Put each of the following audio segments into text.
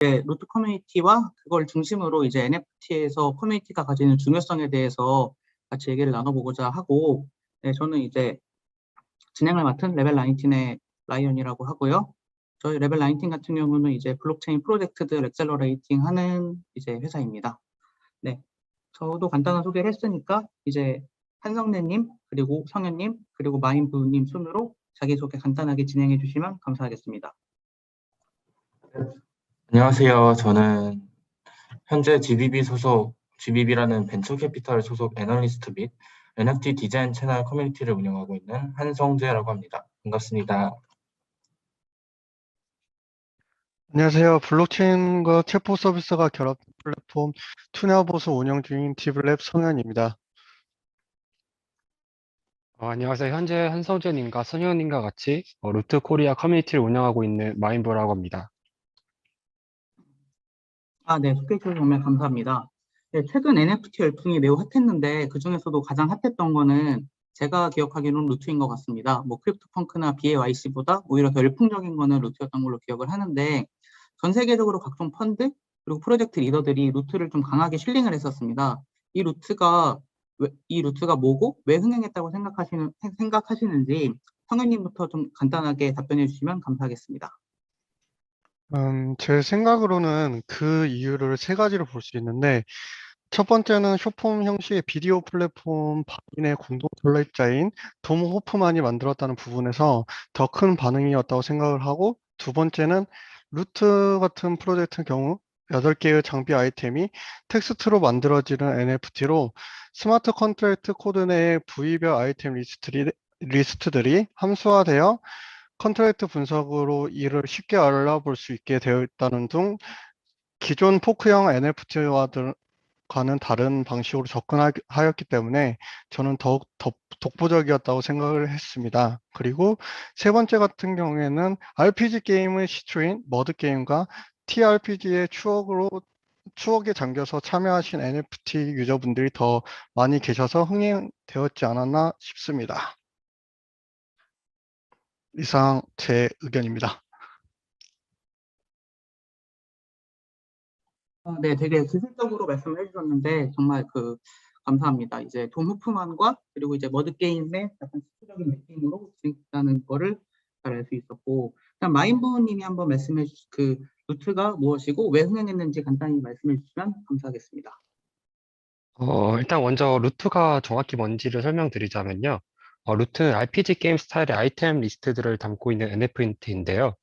루트 커뮤니티와 그걸 중심으로 이제 NFT에서 커뮤니티가 가지는 중요성에 대해서 같이 얘기를 나눠보고자 하고, 네, 저는 이제 진행을 맡은 레벨 19의 라이언이라고 하고요. 저희 레벨 19 같은 경우는 이제 블록체인 프로젝트들 엑셀러레이팅 하는 이제 회사입니다. 네, 저도 간단한 소개를 했으니까 이제 한성래님, 그리고 성현님, 그리고 마인부님 순으로 자기소개 간단하게 진행해 주시면 감사하겠습니다. 안녕하세요. 저는 현재 GBB 소속, GBB라는 벤처캐피탈 소속 애널리스트 및 NFT 디자인 채널 커뮤니티를 운영하고 있는 한성재라고 합니다. 반갑습니다. 안녕하세요. 블록체인과 체포 서비스가 결합된 플랫폼 투나보스 운영 중인 티블랩 성현입니다. 안녕하세요. 현재 한성재님과 선현님과 같이 루트 코리아 커뮤니티를 운영하고 있는 마인보라고 합니다. 네, 소개해 주셔서 정말 감사합니다. 네, 최근 NFT 열풍이 매우 핫했는데 그 중에서도 가장 핫했던 거는 제가 기억하기로는 루트인 것 같습니다. 뭐 크립토펑크나 BAYC보다 오히려 더 열풍적인 거는 루트였던 걸로 기억을 하는데, 전 세계적으로 각종 펀드 그리고 프로젝트 리더들이 루트를 좀 강하게 쉴링을 했었습니다. 이 루트가 뭐고 왜 흥행했다고 생각하시는지 성현님부터 좀 간단하게 답변해 주시면 감사하겠습니다. 제 생각으로는 그 이유를 세 가지로 볼 수 있는데, 첫 번째는 쇼폼 형식의 비디오 플랫폼 발인의 공동 설립자인 톰 호프만이 만들었다는 부분에서 더 큰 반응이었다고 생각을 하고, 두 번째는 루트 같은 프로젝트 경우 8개의 장비 아이템이 텍스트로 만들어지는 NFT로 스마트 컨트랙트 코드 내의 부위별 아이템 리스트들이 함수화되어 컨트랙트 분석으로 이를 쉽게 알아볼 수 있게 되어 있다는 등 기존 포크형 NFT와는 다른 방식으로 접근하였기 때문에 저는 더욱 독보적이었다고 생각을 했습니다. 그리고 세 번째 같은 경우에는 RPG 게임의 시초인 머드게임과 TRPG의 추억에 잠겨서 참여하신 NFT 유저분들이 더 많이 계셔서 흥행되었지 않았나 싶습니다. 이상 제 의견입니다. 네, 되게 기술적으로 말씀을 해주셨는데 정말 감사합니다. 이제 톰 후프만과 그리고 이제 머드 게임의 약간 시초적인 느낌으로 진행했다는 거를 잘 알 수 있었고, 일단 마인부님이 한번 말씀해 주신 루트가 무엇이고 왜 흥행했는지 간단히 말씀해 주시면 감사하겠습니다. 일단 먼저 루트가 정확히 뭔지를 설명드리자면요. 루트는 RPG 게임 스타일의 아이템 리스트들을 담고 있는 NFT인데요.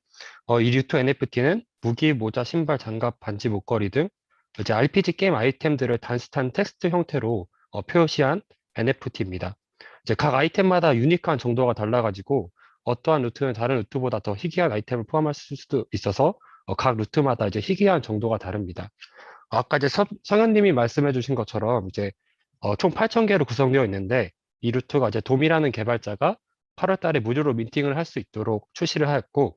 이 루트 NFT는 무기, 모자, 신발, 장갑, 반지, 목걸이 등 이제 RPG 게임 아이템들을 단순한 텍스트 형태로 표시한 NFT입니다. 이제 각 아이템마다 유니크한 정도가 달라가지고 어떠한 루트는 다른 루트보다 더 희귀한 아이템을 포함할 수도 있어서 각 루트마다 이제 희귀한 정도가 다릅니다. 아까 이제 성현님이 말씀해주신 것처럼 이제 총 8,000개로 구성되어 있는데 이 루트가 이제 돔이라는 개발자가 8월 달에 무료로 민팅을 할 수 있도록 출시를 하였고,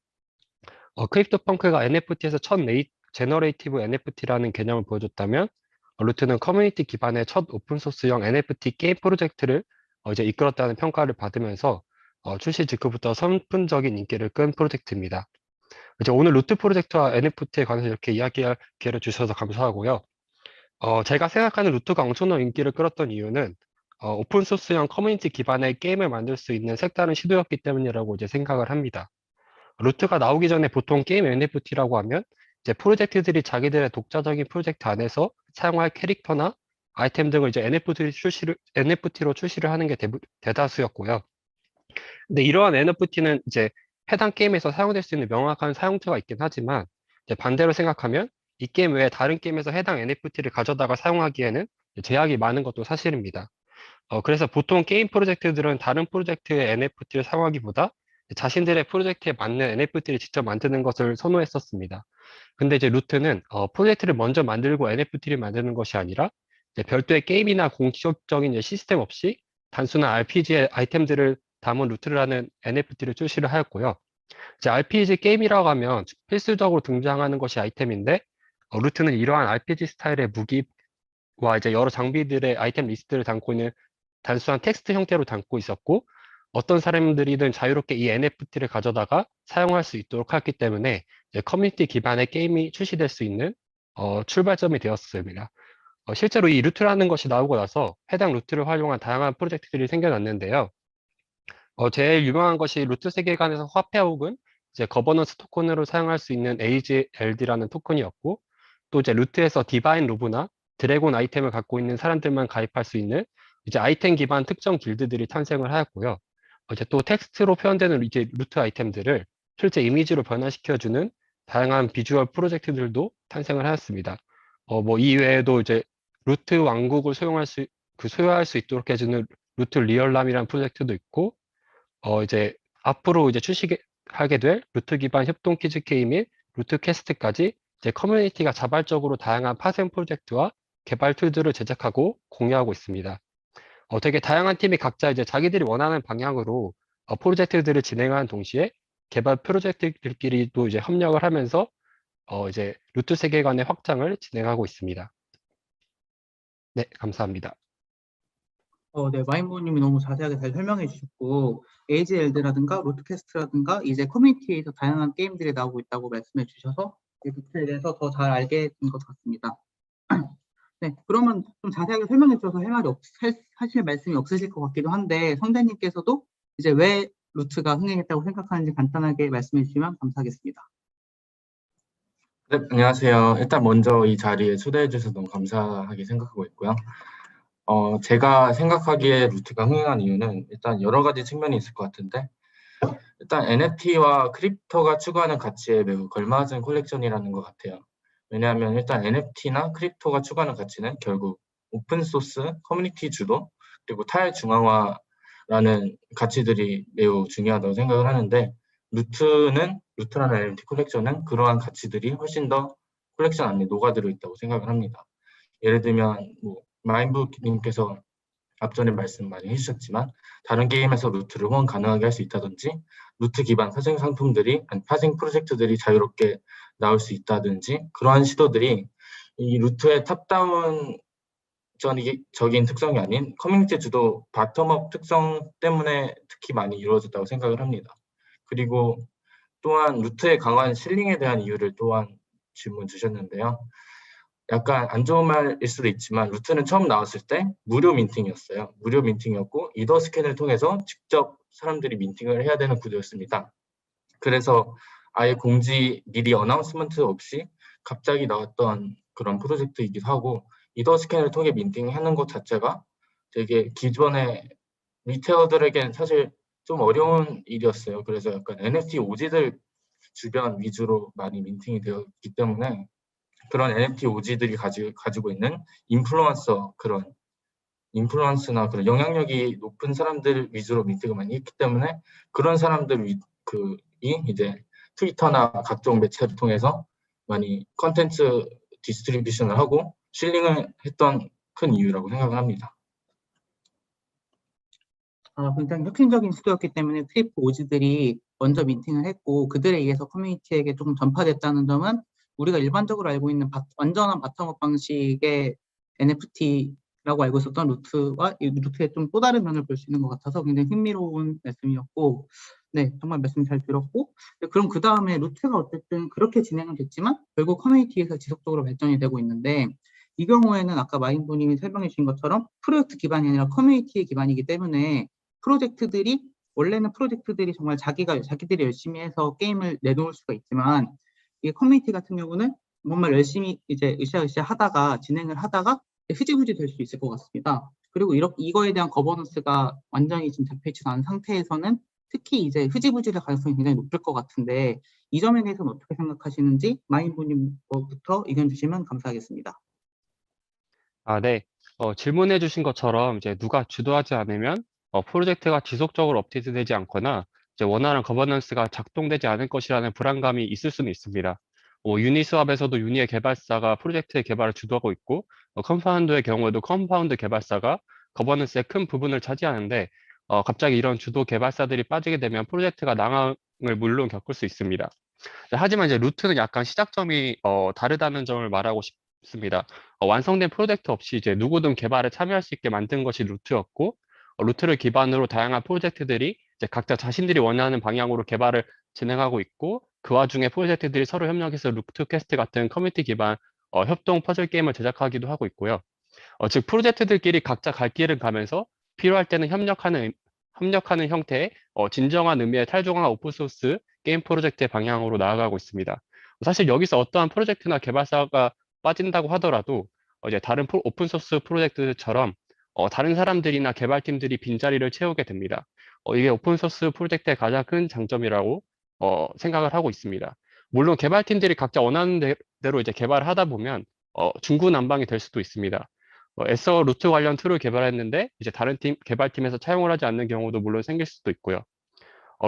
크립토펑크가 NFT에서 첫 제너레이티브 NFT라는 개념을 보여줬다면, 루트는 커뮤니티 기반의 첫 오픈소스형 NFT 게임 프로젝트를 이제 이끌었다는 평가를 받으면서 출시 직후부터 선풍적인 인기를 끈 프로젝트입니다. 이제 오늘 루트 프로젝트와 NFT에 관해서 이렇게 이야기할 기회를 주셔서 감사하고요. 제가 생각하는 루트가 엄청난 인기를 끌었던 이유는 오픈소스형 커뮤니티 기반의 게임을 만들 수 있는 색다른 시도였기 때문이라고 이제 생각을 합니다. 루트가 나오기 전에 보통 게임 NFT라고 하면 이제 프로젝트들이 자기들의 독자적인 프로젝트 안에서 사용할 캐릭터나 아이템 등을 이제 NFT로 출시를 하는 게 대다수였고요. 근데 이러한 NFT는 이제 해당 게임에서 사용될 수 있는 명확한 사용처가 있긴 하지만, 이제 반대로 생각하면 이 게임 외에 다른 게임에서 해당 NFT를 가져다가 사용하기에는 제약이 많은 것도 사실입니다. 그래서 보통 게임 프로젝트들은 다른 프로젝트의 NFT를 사용하기보다 자신들의 프로젝트에 맞는 NFT를 직접 만드는 것을 선호했었습니다. 근데 이제 루트는 프로젝트를 먼저 만들고 NFT를 만드는 것이 아니라 이제 별도의 게임이나 공식적인 이제 시스템 없이 단순한 RPG의 아이템들을 담은 루트라는 NFT를 출시를 하였고요. 이제 RPG 게임이라고 하면 필수적으로 등장하는 것이 아이템인데, 루트는 이러한 RPG 스타일의 무기와 이제 여러 장비들의 아이템 리스트를 담고 있는 단순한 텍스트 형태로 담고 있었고, 어떤 사람들이든 자유롭게 이 NFT를 가져다가 사용할 수 있도록 하였기 때문에 이제 커뮤니티 기반의 게임이 출시될 수 있는 출발점이 되었습니다. 실제로 이 루트라는 것이 나오고 나서 해당 루트를 활용한 다양한 프로젝트들이 생겨났는데요. 제일 유명한 것이 루트 세계관에서 화폐 혹은 이제 거버넌스 토큰으로 사용할 수 있는 AGLD라는 토큰이었고, 또 이제 루트에서 디바인 로브나 드래곤 아이템을 갖고 있는 사람들만 가입할 수 있는 이제 아이템 기반 특정 길드들이 탄생을 하였고요. 이제 또 텍스트로 표현되는 이제 루트 아이템들을 실제 이미지로 변화시켜주는 다양한 비주얼 프로젝트들도 탄생을 하였습니다. 뭐 이외에도 이제 루트 왕국을 소유할 수 있도록 해주는 루트 리얼람이라는 프로젝트도 있고, 이제 앞으로 이제 출시하게 될 루트 기반 협동 퀴즈 게임 및 루트 캐스트까지 이제 커뮤니티가 자발적으로 다양한 파생 프로젝트와 개발 툴들을 제작하고 공유하고 있습니다. 되게 다양한 팀이 각자 이제 자기들이 원하는 방향으로 프로젝트들을 진행하는 동시에 개발 프로젝트들끼리도 이제 협력을 하면서 이제 루트 세계관의 확장을 진행하고 있습니다. 네, 감사합니다. 네, 마인부님이 너무 자세하게 잘 설명해 주셨고, AGLD라든가 로드캐스트라든가 이제 커뮤니티에서 다양한 게임들이 나오고 있다고 말씀해 주셔서 이 루트에 대해서 더 잘 알게 된 것 같습니다. 네, 그러면 좀 자세하게 설명해 주셔서 하실 말씀이 없으실 것 같기도 한데, 성대님께서도 이제 왜 루트가 흥행했다고 생각하는지 간단하게 말씀해 주시면 감사하겠습니다. 네, 안녕하세요. 일단 먼저 이 자리에 초대해 주셔서 너무 감사하게 생각하고 있고요. 제가 생각하기에 루트가 흥행한 이유는 일단 여러 가지 측면이 있을 것 같은데, 일단 NFT와 크립토가 추구하는 가치에 매우 걸맞은 콜렉션이라는 것 같아요. 왜냐하면 일단 NFT나 크립토가 추구하는 가치는 결국 오픈소스, 커뮤니티 주도, 그리고 탈중앙화라는 가치들이 매우 중요하다고 생각을 하는데, 루트라는 NFT 콜렉션은 그러한 가치들이 훨씬 더 콜렉션 안에 녹아들어 있다고 생각을 합니다. 예를 들면 마인부님께서 앞전에 말씀 많이 해주셨지만 다른 게임에서 루트를 후원 가능하게 할 수 있다든지, 루트 기반 파생 상품들이 파생 프로젝트들이 자유롭게 나올 수 있다든지, 그러한 시도들이 이 루트의 탑다운 적인 특성이 아닌 커뮤니티 주도 바텀업 특성 때문에 특히 많이 이루어졌다고 생각을 합니다. 그리고 또한 루트의 강한 실링에 대한 이유를 또한 질문 주셨는데요. 약간 안 좋은 말일 수도 있지만 루트는 처음 나왔을 때 무료 민팅이었어요. 무료 민팅이었고 이더 스캔을 통해서 직접 사람들이 민팅을 해야 되는 구조였습니다. 그래서 아예 미리 어나운스먼트 없이 갑자기 나왔던 그런 프로젝트이기도 하고, 이더 스캔을 통해 민팅하는 것 자체가 되게 기존의 리테일러들에겐 사실 좀 어려운 일이었어요. 그래서 약간 NFT 오지들 주변 위주로 많이 민팅이 되었기 때문에 그런 NFT 오지들이 가지고 있는 인플루언스나 그런 영향력이 높은 사람들 위주로 민팅을 많이 했기 때문에 그런 사람들이 이제 트위터나 각종 매체를 통해서 많이 컨텐츠 디스트리뷰션을 하고 실링을 했던 큰 이유라고 생각을 합니다. 굉장히 혁신적인 시도였기 때문에 크립토 오지들이 먼저 민팅을 했고 그들에 의해서 커뮤니티에게 조금 전파됐다는 점은 우리가 일반적으로 알고 있는 완전한 바텀업 방식의 NFT라고 알고 있었던 루트와 이 루트의 좀 또 다른 면을 볼 수 있는 것 같아서 굉장히 흥미로운 말씀이었고, 네, 정말 말씀 잘 들었고, 그럼 그 다음에 루트가 어쨌든 그렇게 진행은 됐지만 결국 커뮤니티에서 지속적으로 발전이 되고 있는데, 이 경우에는 아까 마인부님이 설명해 주신 것처럼 프로젝트 기반이 아니라 커뮤니티 기반이기 때문에 원래는 프로젝트들이 정말 자기들이 열심히 해서 게임을 내놓을 수가 있지만, 이 커뮤니티 같은 경우는 정말 열심히 이제 으쌰으쌰 하다가 진행을 하다가 흐지부지 될 수 있을 것 같습니다. 그리고 이거에 대한 거버넌스가 완전히 지금 잡혀있지도 않은 상태에서는 특히 이제 흐지부지 될 가능성이 굉장히 높을 것 같은데, 이 점에 대해서는 어떻게 생각하시는지 마인부님부터 의견 주시면 감사하겠습니다. 네. 질문해 주신 것처럼 이제 누가 주도하지 않으면 프로젝트가 지속적으로 업데이트되지 않거나 이제 원활한 거버넌스가 작동되지 않을 것이라는 불안감이 있을 수는 있습니다. 유니스왑에서도 유니의 개발사가 프로젝트의 개발을 주도하고 있고, 컴파운드의 경우에도 컴파운드 개발사가 거버넌스의 큰 부분을 차지하는데, 갑자기 이런 주도 개발사들이 빠지게 되면 프로젝트가 낭앙을 물론 겪을 수 있습니다. 하지만 이제 루트는 약간 시작점이 다르다는 점을 말하고 싶습니다. 완성된 프로젝트 없이 이제 누구든 개발에 참여할 수 있게 만든 것이 루트였고, 루트를 기반으로 다양한 프로젝트들이 이제 각자 자신들이 원하는 방향으로 개발을 진행하고 있고, 그 와중에 프로젝트들이 서로 협력해서 루트 퀘스트 같은 커뮤니티 기반 협동 퍼즐 게임을 제작하기도 하고 있고요. 즉 프로젝트들끼리 각자 갈 길을 가면서 필요할 때는 협력하는 형태의 진정한 의미의 탈중앙 오픈소스 게임 프로젝트의 방향으로 나아가고 있습니다. 사실 여기서 어떠한 프로젝트나 개발사가 빠진다고 하더라도 이제 다른 오픈소스 프로젝트처럼 다른 사람들이나 개발팀들이 빈자리를 채우게 됩니다. 이게 오픈소스 프로젝트의 가장 큰 장점이라고 생각을 하고 있습니다. 물론 개발팀들이 각자 원하는 대로 이제 개발을 하다 보면 중구난방이 될 수도 있습니다. 애써 루트 관련 툴을 개발했는데 이제 다른 개발팀에서 차용을 하지 않는 경우도 물론 생길 수도 있고요.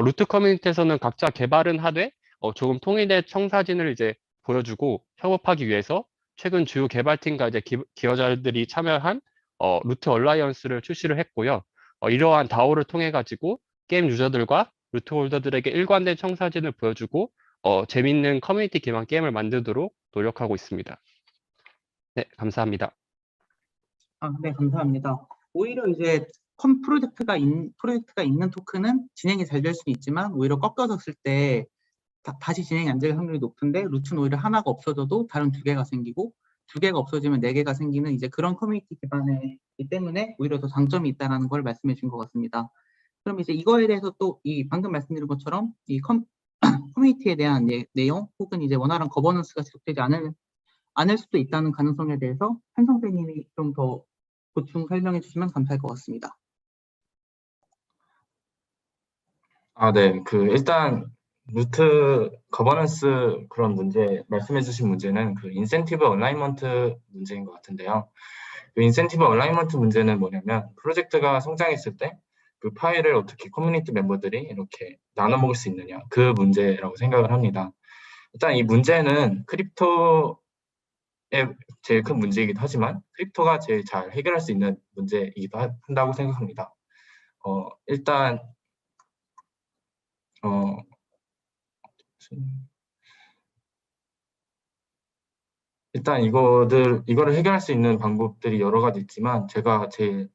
루트 커뮤니티에서는 각자 개발은 하되 조금 통일된 청사진을 이제 보여주고 협업하기 위해서 최근 주요 개발팀과 이제 기여자들이 참여한 루트 얼라이언스를 출시를 했고요. 이러한 DAO를 통해 가지고 게임 유저들과 루트 홀더들에게 일관된 청사진을 보여주고 재밌는 커뮤니티 기반 게임을 만들도록 노력하고 있습니다. 네, 감사합니다. 네, 감사합니다. 오히려 이제 프로젝트가 있는 토큰은 진행이 잘 될 수는 있지만 오히려 꺾여졌을 때 다시 진행이 안 될 확률이 높은데 루트는 오히려 하나가 없어져도 다른 두 개가 생기고 두 개가 없어지면 네 개가 생기는 이제 그런 커뮤니티 기반이기 때문에 오히려 더 장점이 있다는 걸 말씀해 주신 것 같습니다. 그럼 이제 이거에 대해서 또 이 방금 말씀드린 것처럼 이 커뮤니티에 대한 내용 혹은 이제 원활한 거버넌스가 지속되지 않을 수도 있다는 가능성에 대해서 한 선생님이 좀 더 보충 설명해 주시면 감사할 것 같습니다. 네. 일단 루트 거버넌스 그런 문제 말씀해 주신 문제는 인센티브 얼라이먼트 문제인 것 같은데요. 인센티브 얼라이먼트 문제는 뭐냐면 프로젝트가 성장했을 때 그 파일을 어떻게 커뮤니티 멤버들이 이렇게 나눠 먹을 수 있느냐, 그 문제라고 생각을 합니다. 일단 이 문제는 크립토의 제일 큰 문제이기도 하지만 크립토가 제일 잘 해결할 수 있는 문제이기도 한다고 생각합니다. 일단 이거를 해결할 수 있는 방법들이 여러 가지 있지만 제가 제일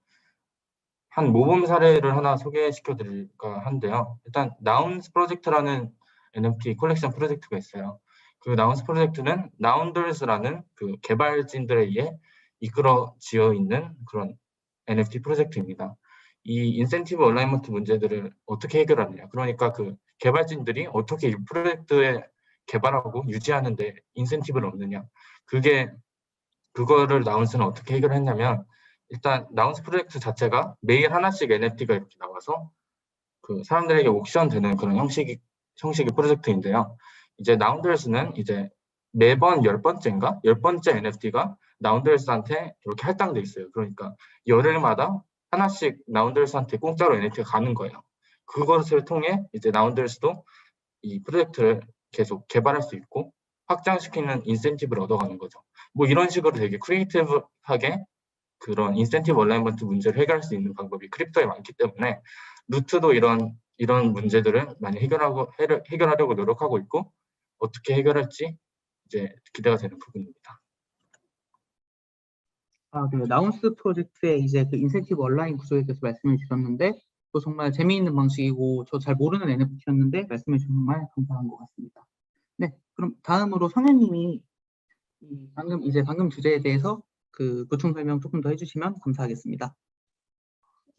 한 모범 사례를 하나 소개시켜 드릴까 한데요. 일단 나운스 프로젝트라는 NFT 컬렉션 프로젝트가 있어요. 그 나운스 프로젝트는 나운더스라는 그 개발진들에 의해 이끌어지어 있는 그런 NFT 프로젝트입니다. 이 인센티브 얼라이먼트 문제들을 어떻게 해결하느냐. 그러니까 그 개발진들이 어떻게 이 프로젝트에 개발하고 유지하는데 인센티브를 얻느냐. 그거를 나운스는 어떻게 해결했냐면 일단 나운스 프로젝트 자체가 매일 하나씩 NFT가 이렇게 나와서 그 사람들에게 옥션 되는 그런 형식의 프로젝트인데요. 이제 나운더스는 이제 매번 10번째인가? 10번째 NFT가 나운더스한테 이렇게 할당돼 있어요. 그러니까 열흘마다 하나씩 나운더스한테 공짜로 NFT가 가는 거예요. 그것을 통해 이제 나운더스도 이 프로젝트를 계속 개발할 수 있고 확장시키는 인센티브를 얻어가는 거죠. 뭐 이런 식으로 되게 크리에이티브하게 그런 인센티브 얼라이먼트 문제를 해결할 수 있는 방법이 크립토에 많기 때문에 루트도 이런 문제들을 많이 해결하려고 노력하고 있고 어떻게 해결할지 이제 기대가 되는 부분입니다. 네, 나운스 프로젝트의 이제 그 인센티브 얼라인 구조에 대해서 말씀해 주셨는데 또 정말 재미있는 방식이고 저 잘 모르는 NFT였는데 말씀해 주신 정말 감사한 것 같습니다. 네, 그럼 다음으로 성현님이 방금 주제에 대해서 그 보충 설명 조금 더 해주시면 감사하겠습니다.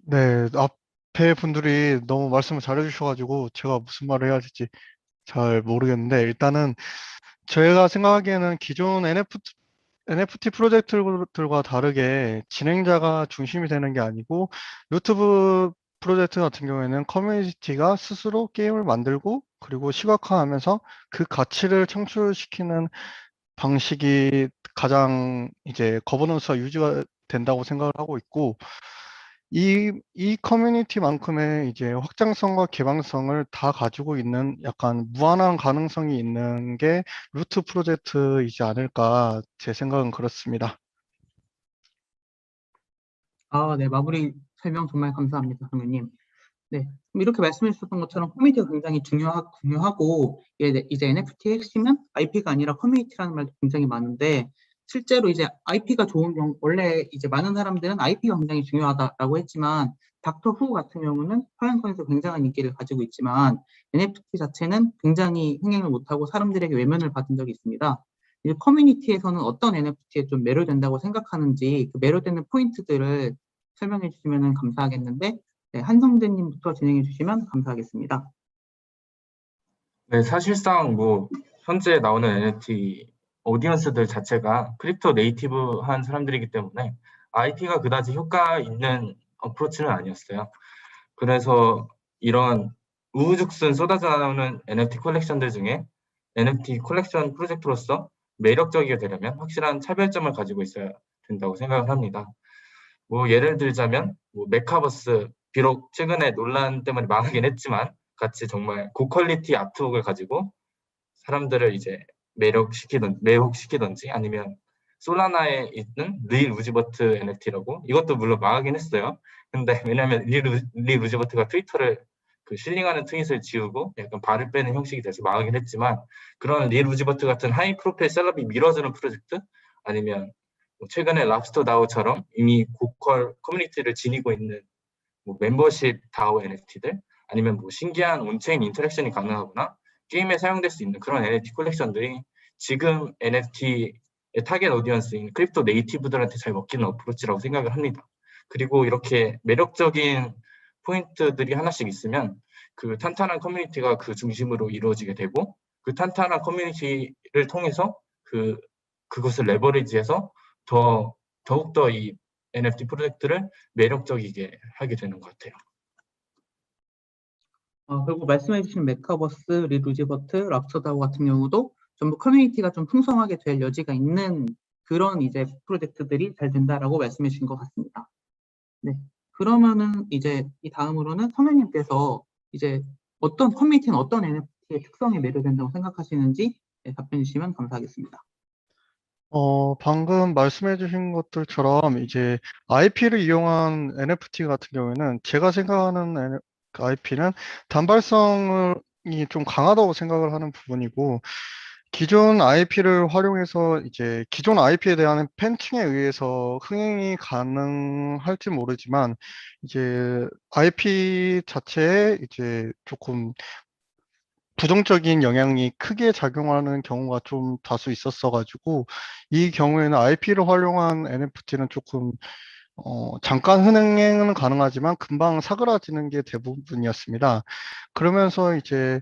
네, 앞에 분들이 너무 말씀을 잘해주셔가지고 제가 무슨 말을 해야 될지 잘 모르겠는데 일단은 제가 생각하기에는 기존 NFT 프로젝트들과 다르게 진행자가 중심이 되는 게 아니고 유튜브 프로젝트 같은 경우에는 커뮤니티가 스스로 게임을 만들고 그리고 시각화하면서 그 가치를 창출시키는 방식이 가장 이제 거버넌스가 유지가 된다고 생각을 하고 있고 이 커뮤니티만큼의 이제 확장성과 개방성을 다 가지고 있는 약간 무한한 가능성이 있는 게 루트 프로젝트이지 않을까 제 생각은 그렇습니다. 네, 마무리 설명 정말 감사합니다, 성현님. 네, 그럼 이렇게 말씀해 주셨던 것처럼 커뮤니티가 굉장히 중요하고 이제 NFT의 핵심은 IP가 아니라 커뮤니티라는 말도 굉장히 많은데 실제로 이제 IP가 좋은 경우, 원래 이제 많은 사람들은 IP가 굉장히 중요하다라고 했지만, 닥터 후 같은 경우는 서양권에서 굉장한 인기를 가지고 있지만, NFT 자체는 굉장히 흥행을 못하고 사람들에게 외면을 받은 적이 있습니다. 이 커뮤니티에서는 어떤 NFT에 좀 매료된다고 생각하는지, 그 매료되는 포인트들을 설명해 주시면 감사하겠는데, 네, 한성재님부터 진행해 주시면 감사하겠습니다. 네, 사실상 뭐 현재 나오는 NFT 오디언스들 자체가 크립토 네이티브한 사람들이기 때문에 IP가 그다지 효과 있는 어프로치는 아니었어요. 그래서 이런 우후죽순 쏟아져 나오는 NFT 컬렉션들 중에 NFT 컬렉션 프로젝트로서 매력적이게 되려면 확실한 차별점을 가지고 있어야 된다고 생각을 합니다. 뭐 예를 들자면 뭐 메카버스, 비록 최근에 논란 때문에 망하긴 했지만 같이 정말 고퀄리티 아트웍을 가지고 사람들을 이제 매혹시키던지 아니면 솔라나에 있는 리 루즈버트 NFT라고, 이것도 물론 망하긴 했어요. 근데 왜냐면 리 루즈버트가 트위터를 그 실링하는 트윗을 지우고 약간 발을 빼는 형식이 돼서 망하긴 했지만, 그런 리 루즈버트 같은 하이 프로필 셀럽이 밀어주는 프로젝트, 아니면 뭐 최근에 랍스터 다오처럼 이미 고퀄 커뮤니티를 지니고 있는 뭐 멤버십 다오 NFT들, 아니면 뭐 신기한 온체인 인터랙션이 가능하거나 게임에 사용될 수 있는 그런 NFT 컬렉션들이 지금 NFT의 타겟 오디언스인 크립토 네이티브들한테 잘 먹히는 어프로치라고 생각을 합니다. 그리고 이렇게 매력적인 포인트들이 하나씩 있으면 그 탄탄한 커뮤니티가 그 중심으로 이루어지게 되고, 그 탄탄한 커뮤니티를 통해서 그것을 레버리지해서 더욱더 이 NFT 프로젝트를 매력적이게 하게 되는 것 같아요. 그리고 말씀해주신 메카버스, 리루지버트, 랍스터다오 같은 경우도 전부 커뮤니티가 좀 풍성하게 될 여지가 있는 그런 이제 프로젝트들이 잘 된다라고 말씀해 주신 것 같습니다. 네. 그러면은 이제 이 다음으로는 성현님께서 이제 어떤 커뮤니티는 어떤 NFT의 특성에 매료된다고 생각하시는지 답변해 주시면 감사하겠습니다. 방금 말씀해주신 것들처럼 이제 IP를 이용한 NFT 같은 경우에는 제가 생각하는 IP는 단발성이 좀 강하다고 생각을 하는 부분이고, 기존 IP를 활용해서 이제 기존 IP에 대한 팬층에 의해서 흥행이 가능할지 모르지만, 이제 IP 자체에 이제 조금 부정적인 영향이 크게 작용하는 경우가 좀 다수 있었어가지고, 이 경우에는 IP를 활용한 NFT는 조금 잠깐 흥행은 가능하지만 금방 사그라지는 게 대부분이었습니다. 그러면서 이제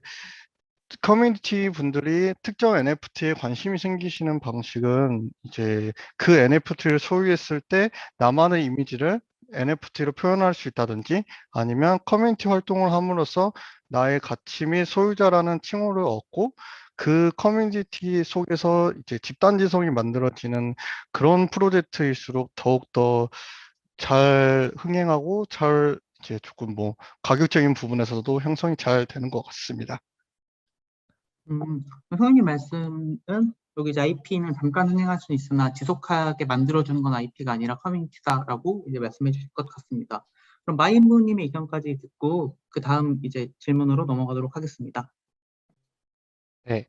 커뮤니티 분들이 특정 NFT에 관심이 생기시는 방식은 이제 그 NFT를 소유했을 때 나만의 이미지를 NFT로 표현할 수 있다든지, 아니면 커뮤니티 활동을 함으로써 나의 가치 및 소유자라는 칭호를 얻고 그 커뮤니티 속에서 이제 집단지성이 만들어지는 그런 프로젝트일수록 더욱더 잘 흥행하고 잘 이제 조금 뭐 가격적인 부분에서도 형성이 잘 되는 것 같습니다. 성현님 말씀은 여기 이제 IP는 잠깐 흥행할 수 있으나 지속하게 만들어주는 건 IP가 아니라 커뮤니티다라고 이제 말씀해 주실 것 같습니다. 그럼 마인부님의 의견까지 듣고 그 다음 이제 질문으로 넘어가도록 하겠습니다. 네,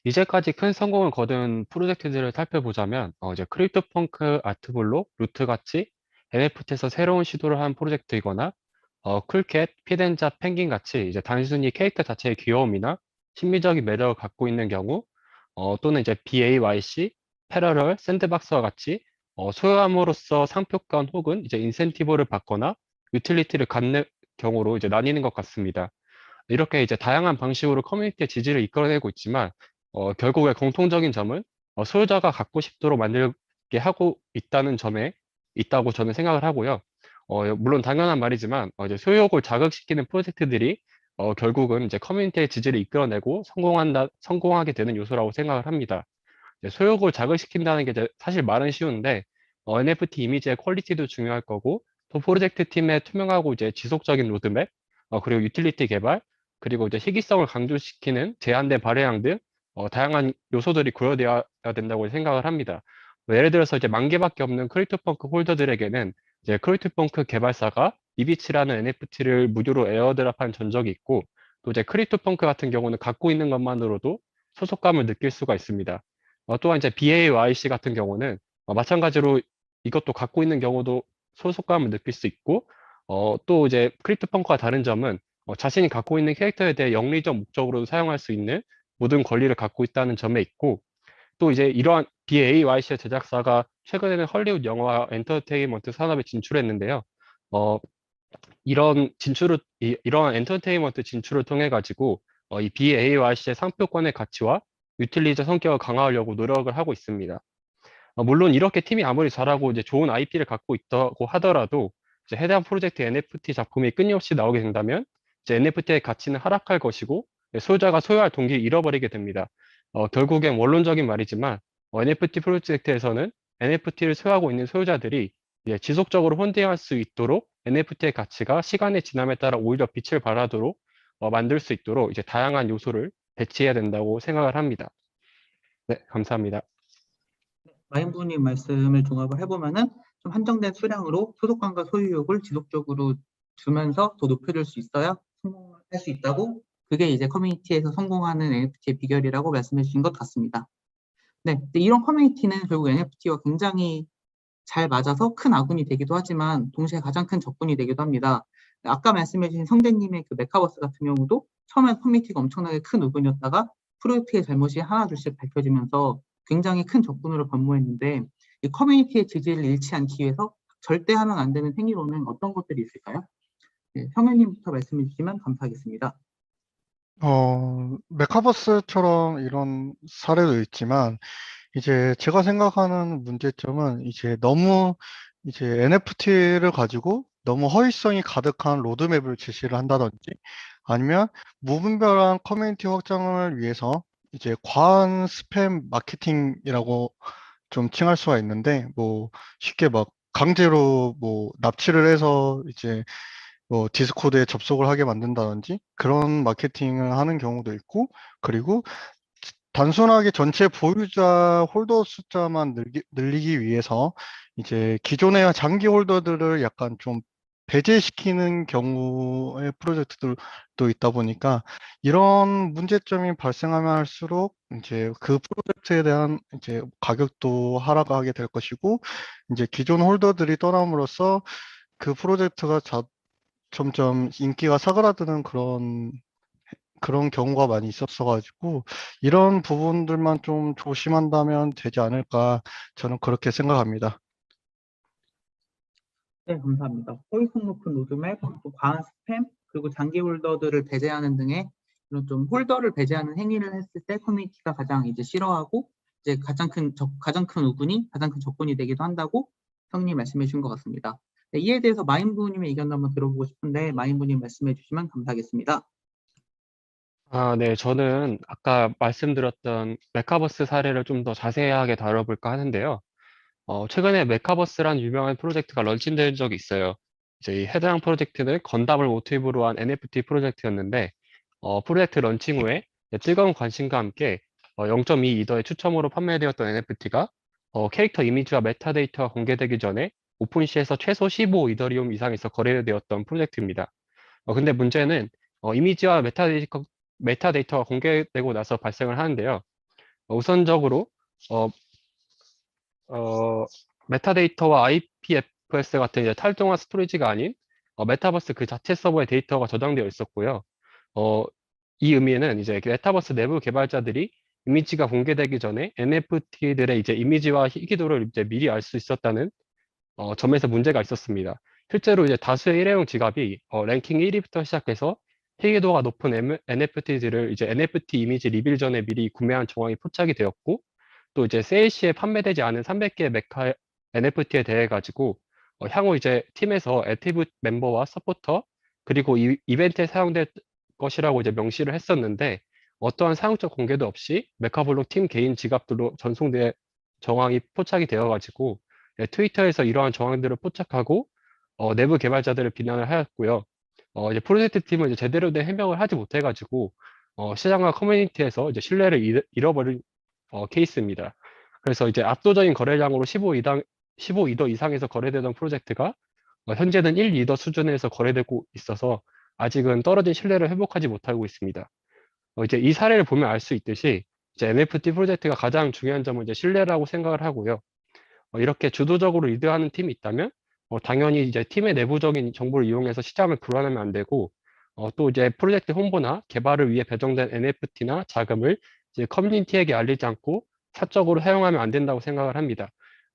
이제까지 큰 성공을 거둔 프로젝트들을 살펴보자면, 이제 크립토펑크 아트블록, 루트같이 NFT에서 새로운 시도를 한 프로젝트이거나, 쿨캣, 피덴자, 펭귄 같이 이제 단순히 캐릭터 자체의 귀여움이나 심미적인 매력을 갖고 있는 경우, 또는 이제 BAYC, 패러럴, 샌드박스와 같이 소유함으로써 상표권 혹은 이제 인센티브를 받거나 유틸리티를 갖는 경우로 이제 나뉘는 것 같습니다. 이렇게 이제 다양한 방식으로 커뮤니티의 지지를 이끌어내고 있지만, 결국에 공통적인 점은 소유자가 갖고 싶도록 만들게 하고 있다는 점에 있다고 저는 생각을 하고요. 물론 당연한 말이지만, 이제 소유욕을 자극시키는 프로젝트들이 결국은 이제 커뮤니티의 지지를 이끌어내고 성공하게 되는 요소라고 생각을 합니다. 이제 소유욕을 자극시킨다는 게 이제 사실 말은 쉬운데, NFT 이미지의 퀄리티도 중요할 거고, 또 프로젝트 팀의 투명하고 이제 지속적인 로드맵, 그리고 유틸리티 개발, 그리고 이제 희귀성을 강조시키는 제한된 발행량 등 다양한 요소들이 고려되어야 된다고 생각을 합니다. 뭐 예를 들어서 이제 10,000개밖에 없는 크립토펑크 홀더들에게는 이제 크립토펑크 개발사가 이비치라는 NFT를 무료로 에어드랍한 전적이 있고, 또 이제 크립토펑크 같은 경우는 갖고 있는 것만으로도 소속감을 느낄 수가 있습니다. 또한 이제 BAYC 같은 경우는 마찬가지로 이것도 갖고 있는 경우도 소속감을 느낄 수 있고, 또 이제 크립토펑크와 다른 점은 자신이 갖고 있는 캐릭터에 대해 영리적 목적으로 사용할 수 있는 모든 권리를 갖고 있다는 점에 있고, 또 이제 이러한 BAYC의 제작사가 최근에는 헐리우드 영화와 엔터테인먼트 산업에 진출했는데요. 어, 이러한 엔터테인먼트 진출을 통해 가지고 이 BAYC의 상표권의 가치와 유틸리저 성격을 강화하려고 노력을 하고 있습니다. 물론 이렇게 팀이 아무리 잘하고 이제 좋은 IP를 갖고 있다고 하더라도 이제 해당 프로젝트 NFT 작품이 끊임없이 나오게 된다면 이제 NFT의 가치는 하락할 것이고 소유자가 소유할 동기를 잃어버리게 됩니다. 결국엔 원론적인 말이지만 NFT 프로젝트에서는 NFT를 소유하고 있는 소유자들이 이제 지속적으로 홀딩할 수 있도록 NFT의 가치가 시간의 지남에 따라 오히려 빛을 발하도록 만들 수 있도록 이제 다양한 요소를 배치해야 된다고 생각을 합니다. 네, 감사합니다. 마인부님 말씀을 종합을 해보면은 좀 한정된 수량으로 소속감과 소유욕을 지속적으로 주면서 더 높여줄 수 있어야 성공할 수 있다고, 그게 이제 커뮤니티에서 성공하는 NFT의 비결이라고 말씀해 주신 것 같습니다. 네, 근데 이런 커뮤니티는 결국 NFT와 굉장히 잘 맞아서 큰 아군이 되기도 하지만 동시에 가장 큰 적군이 되기도 합니다. 아까 말씀해 주신 성재님의 그 메카버스 같은 경우도 처음엔 커뮤니티가 엄청나게 큰 우군이었다가 프로젝트의 잘못이 하나둘씩 밝혀지면서 굉장히 큰 적군으로 변모했는데, 이 커뮤니티의 지지를 잃지 않기 위해서 절대 하면 안 되는 행위로는 어떤 것들이 있을까요? 네, 성현님부터 말씀해 주시면 감사하겠습니다. 메카버스처럼 이런 사례도 있지만, 이제 제가 생각하는 문제점은 이제 너무 이제 NFT를 가지고 너무 허위성이 가득한 로드맵을 제시를 한다든지 아니면 무분별한 커뮤니티 확장을 위해서 이제 과한 스팸 마케팅이라고 좀 칭할 수가 있는데, 뭐 쉽게 막 강제로 뭐 납치를 해서 이제 뭐 디스코드에 접속을 하게 만든다든지 그런 마케팅을 하는 경우도 있고, 그리고 단순하게 전체 보유자 홀더 숫자만 늘리기 위해서 이제 기존의 장기 홀더들을 약간 좀 배제시키는 경우의 프로젝트들도 있다 보니까 이런 문제점이 발생하면 할수록 이제 그 프로젝트에 대한 이제 가격도 하락하게 될 것이고, 이제 기존 홀더들이 떠남으로써 그 프로젝트가 점점 인기가 사그라드는 그런 경우가 많이 있었어가지고, 이런 부분들만 좀 조심한다면 되지 않을까, 저는 그렇게 생각합니다. 네, 감사합니다. 호의성 높은 로드맵, 또 과한 스팸, 그리고 장기 홀더들을 배제하는 등의 이런 좀 홀더를 배제하는 행위를 했을 때 커뮤니티가 가장 이제 싫어하고 이제 가장 큰 우군이 가장 큰 적군이 되기도 한다고 성님 말씀해 주신 것 같습니다. 네, 이에 대해서 마인부님의 의견도 한번 들어보고 싶은데 마인부님 말씀해 주시면 감사하겠습니다. 네, 저는 아까 말씀드렸던 메카버스 사례를 좀 더 자세하게 다뤄볼까 하는데요. 최근에 메카버스란 유명한 프로젝트가 런칭된 적이 있어요. 이제 이 해당 프로젝트는 건담을 모티브로 한 NFT 프로젝트였는데, 프로젝트 런칭 후에 뜨거운 관심과 함께 0.2 이더의 추첨으로 판매되었던 NFT가 캐릭터 이미지와 메타데이터가 공개되기 전에 오픈시에서 최소 15 이더리움 이상에서 거래되었던 프로젝트입니다. 근데 문제는 이미지와 메타데이터가 공개되고 나서 발생을 하는데요. 우선적으로 어, 어, 메타데이터와 IPFS 같은 이제 탈동화 스토리지가 아닌 메타버스 그 자체 서버에 데이터가 저장되어 있었고요. 어, 이 의미는 이제 그 메타버스 내부 개발자들이 이미지가 공개되기 전에 NFT들의 이제 이미지와 희귀도를 이제 미리 알 수 있었다는 점에서 문제가 있었습니다. 실제로 이제 다수의 일회용 지갑이 랭킹 1위부터 시작해서 희귀도가 높은 NFT들을 이제 NFT 이미지 리빌 전에 미리 구매한 정황이 포착이 되었고, 또 이제 세일 시에 판매되지 않은 300개의 메카 NFT에 대해 가지고 향후 이제 팀에서 액티브 멤버와 서포터 그리고 이벤트에 사용될 것이라고 이제 명시를 했었는데, 어떠한 사용자 공개도 없이 메카블록 팀 개인 지갑들로 전송된 정황이 포착이 되어 가지고 트위터에서 이러한 정황들을 포착하고 내부 개발자들을 비난을 하였고요. 이제 프로젝트 팀은 이제 제대로 된 해명을 하지 못해 가지고 시장과 커뮤니티에서 이제 신뢰를 잃어버린 케이스입니다. 그래서 이제 압도적인 거래량으로 15이더 이상에서 거래되던 프로젝트가 현재는 1이더 수준에서 거래되고 있어서 아직은 떨어진 신뢰를 회복하지 못하고 있습니다. 이제 이 사례를 보면 알 수 있듯이 이제 NFT 프로젝트가 가장 중요한 점은 이제 신뢰라고 생각을 하고요. 이렇게 주도적으로 리드하는 팀이 있다면 당연히 이제 팀의 내부적인 정보를 이용해서 시장을 불안하면 안 되고 또 이제 프로젝트 홍보나 개발을 위해 배정된 NFT나 자금을 이제 커뮤니티에게 알리지 않고 사적으로 사용하면 안 된다고 생각을 합니다.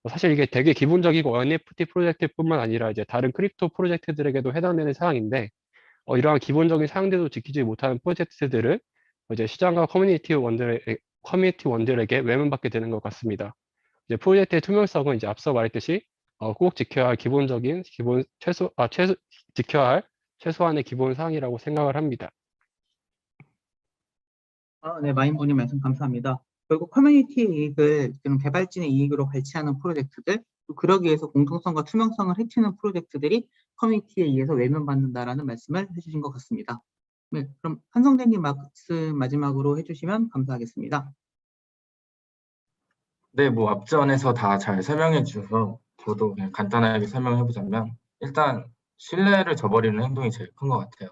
사실 이게 되게 기본적이고 NFT 프로젝트뿐만 아니라 이제 다른 크립토 프로젝트들에게도 해당되는 사항인데 이러한 기본적인 사항들도 지키지 못하는 프로젝트들은 이제 시장과 커뮤니티원들에게 외면받게 되는 것 같습니다. 이제 프로젝트의 투명성은 이제 앞서 말했듯이 꼭 지켜야 할 기본적인 지켜야 할 최소한의 기본 사항이라고 생각을 합니다. 네, 마인부님 말씀 감사합니다. 결국 커뮤니티의 이익을 지금 개발진의 이익으로 발치하는 프로젝트들, 또 그러기 위해서 공정성과 투명성을 해치는 프로젝트들이 커뮤니티에 의해서 외면받는다라는 말씀을 해주신 것 같습니다. 네, 그럼 한성대님 말씀 마지막으로 해주시면 감사하겠습니다. 네, 뭐 앞전에서 다 잘 설명해 주셔서 저도 그냥 간단하게 설명해 보자면 일단 신뢰를 저버리는 행동이 제일 큰 것 같아요.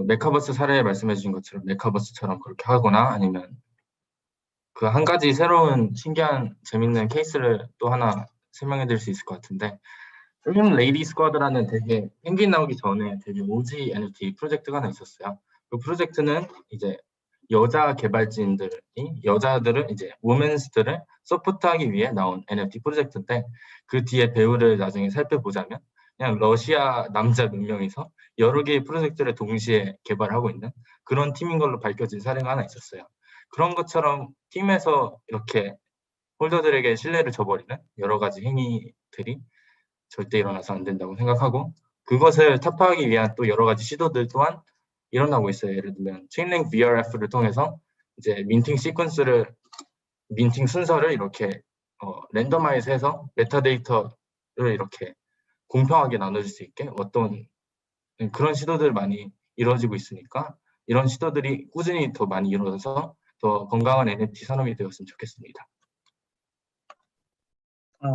메카버스 사례에 말씀해 주신 것처럼 메카버스처럼 그렇게 하거나 아니면 그 한 가지 새로운 신기한 재밌는 케이스를 또 하나 설명해 드릴 수 있을 것 같은데 레이디 스쿼드라는 되게 펭귄 나오기 전에 되게 오지 NFT 프로젝트가 하나 있었어요. 그 프로젝트는 이제 여자 개발진들이 여자들을 이제 women's들을 서포트하기 위해 나온 NFT 프로젝트인데 그 뒤에 배우를 나중에 살펴보자면 그냥 러시아 남자 몇 명이서 여러 개의 프로젝트를 동시에 개발하고 있는 그런 팀인 걸로 밝혀진 사례가 하나 있었어요. 그런 것처럼 팀에서 이렇게 홀더들에게 신뢰를 저버리는 여러 가지 행위들이 절대 일어나서 안 된다고 생각하고 그것을 타파하기 위한 또 여러 가지 시도들 또한 일어나고 있어요. 예를 들면 체인링크 VRF를 통해서 이제 민팅 순서를 이렇게 랜더마이즈해서 메타데이터를 이렇게 공평하게 나눠줄 수 있게 어떤 그런 시도들 많이 이루어지고 있으니까 이런 시도들이 꾸준히 더 많이 이루어져서 더 건강한 NFT 산업이 되었으면 좋겠습니다.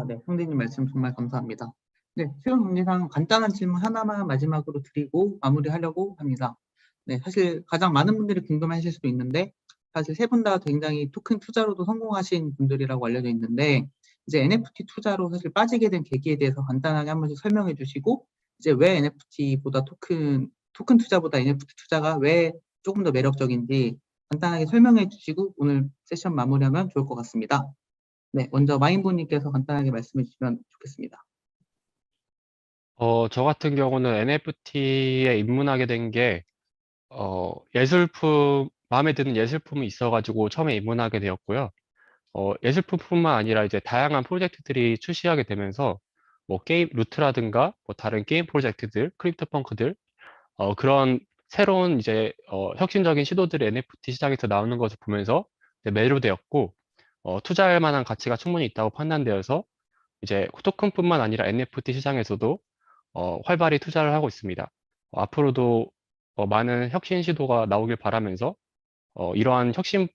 네, 성대님 말씀 정말 감사합니다. 네, 최종 정리상 간단한 질문 하나만 마지막으로 드리고 마무리하려고 합니다. 네, 사실 가장 많은 분들이 궁금해하실 수도 있는데 사실 세 분 다 굉장히 토큰 투자로도 성공하신 분들이라고 알려져 있는데 이제 NFT 투자로 사실 빠지게 된 계기에 대해서 간단하게 한 번씩 설명해 주시고 이제 왜 NFT보다 토큰 투자보다 NFT 투자가 왜 조금 더 매력적인지 간단하게 설명해 주시고 오늘 세션 마무리하면 좋을 것 같습니다. 네, 먼저 마인부님께서 간단하게 말씀해 주시면 좋겠습니다. 저 같은 경우는 NFT에 입문하게 된 게, 마음에 드는 예술품이 있어가지고 처음에 입문하게 되었고요. 예술품뿐만 아니라 이제 다양한 프로젝트들이 출시하게 되면서, 뭐 루트라든가, 뭐 다른 게임 프로젝트들, 크립토펑크들, 그런 새로운 이제, 혁신적인 시도들이 NFT 시장에서 나오는 것을 보면서 이제 매료되었고, 투자할 만한 가치가 충분히 있다고 판단되어서 이제 토큰뿐만 아니라 NFT 시장에서도 활발히 투자를 하고 있습니다. 앞으로도 많은 혁신 시도가 나오길 바라면서 이러한 혁신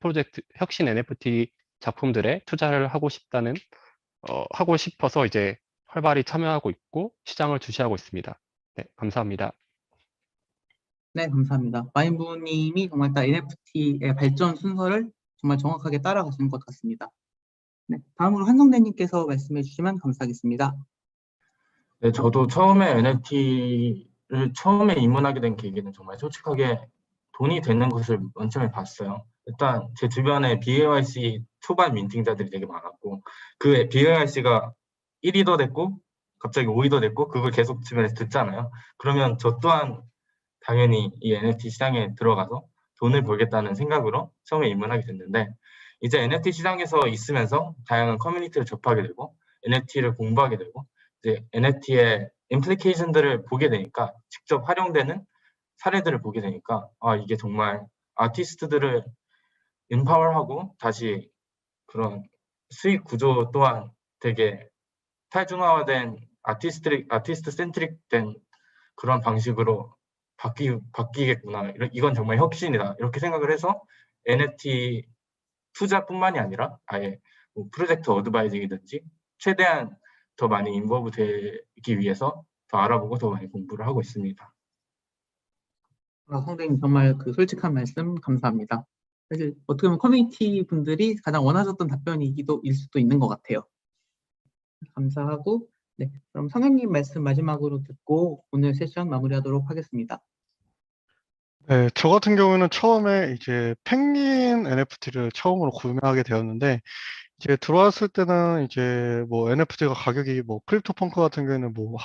NFT 작품들에 투자를 하고 싶어서 이제 활발히 참여하고 있고 시장을 주시하고 있습니다. 네, 감사합니다. 네, 감사합니다. 마인부님이 정말 딱 NFT의 발전 순서를 정말 정확하게 따라가시는 것 같습니다. 네, 다음으로 한성대님께서 말씀해 주시면 감사하겠습니다. 네, 저도 처음에 NFT를 처음에 입문하게 된 계기는 정말 솔직하게 돈이 되는 것을 맨 처음에 봤어요. 일단 제 주변에 BAYC 초반 민팅자들이 되게 많았고 그 BAYC가 1위 더 됐고 갑자기 5위 더 됐고 그걸 계속 주변에서 듣잖아요. 그러면 저 또한 당연히 이 NFT 시장에 들어가서 돈을 벌겠다는 생각으로 처음에 입문하게 됐는데 이제 NFT 시장에서 있으면서 다양한 커뮤니티를 접하게 되고 NFT를 공부하게 되고 이제 NFT의 임플리케이션들을 보게 되니까 직접 활용되는 사례들을 보게 되니까 이게 정말 아티스트들을 인파워하고 다시 그런 수익 구조 또한 되게 탈중화된 아티스트 센트릭된 그런 방식으로 바뀌겠구나. 이건 정말 혁신이다. 이렇게 생각을 해서 NFT 투자뿐만이 아니라 아예 뭐 프로젝트 어드바이징이든지 최대한 더 많이 인볼브 되기 위해서 더 알아보고 더 많이 공부를 하고 있습니다. 성대님 정말 그 솔직한 말씀 감사합니다. 사실 어떻게 보면 커뮤니티 분들이 가장 원하셨던 답변일 수도 있는 것 같아요. 감사하고, 네, 그럼 성현님 말씀 마지막으로 듣고 오늘 세션 마무리하도록 하겠습니다. 네, 저 같은 경우는 처음에 이제 펭귄 NFT를 처음으로 구매하게 되었는데, 이제 들어왔을 때는 이제 뭐 NFT가 가격이 뭐 크립토펑크 같은 경우에는 뭐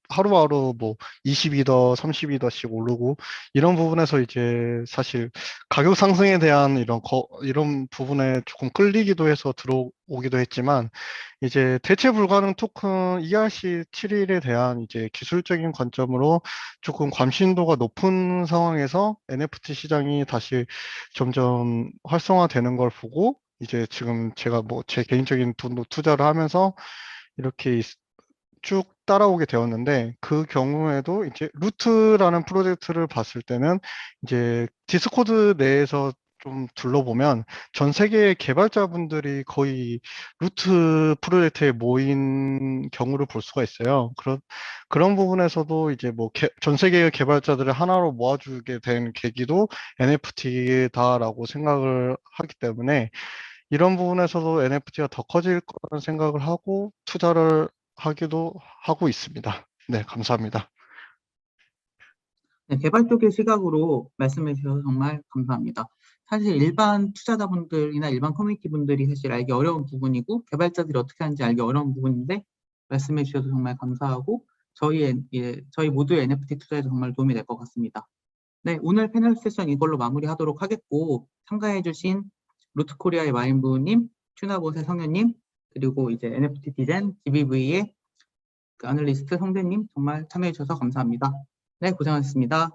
하루하루 뭐 22더, 32더씩 오르고 이런 부분에서 이제 사실 가격 상승에 대한 이런 부분에 조금 끌리기도 해서 들어오기도 했지만 이제 대체 불가능 토큰 ERC-71에 대한 이제 기술적인 관점으로 조금 관심도가 높은 상황에서 NFT 시장이 다시 점점 활성화되는 걸 보고 이제 지금 제가 뭐 제 개인적인 돈도 투자를 하면서 이렇게 쭉 따라오게 되었는데 그 경우에도 이제 루트라는 프로젝트를 봤을 때는 이제 디스코드 내에서 좀 둘러보면 전 세계의 개발자분들이 거의 루트 프로젝트에 모인 경우를 볼 수가 있어요. 그런 부분에서도 이제 뭐 전 세계의 개발자들을 하나로 모아주게 된 계기도 NFT다라고 생각을 하기 때문에 이런 부분에서도 NFT가 더 커질 거라는 생각을 하고 투자를 하기도 하고 있습니다. 네, 감사합니다. 네, 개발 쪽의 시각으로 말씀해 주셔서 정말 감사합니다. 사실 일반 투자자분들이나 일반 커뮤니티 분들이 사실 알기 어려운 부분이고 개발자들이 어떻게 하는지 알기 어려운 부분인데 말씀해 주셔서 정말 감사하고 저희 모두의 NFT 투자에 정말 도움이 될 것 같습니다. 네, 오늘 패널 세션 이걸로 마무리하도록 하겠고 참가해 주신 루트코리아의 마인부님, 튜나봇의 성현님, 그리고 이제 NFT 디자인 GBV의 그 애널리스트 성대님 정말 참여해 주셔서 감사합니다. 네, 고생하셨습니다.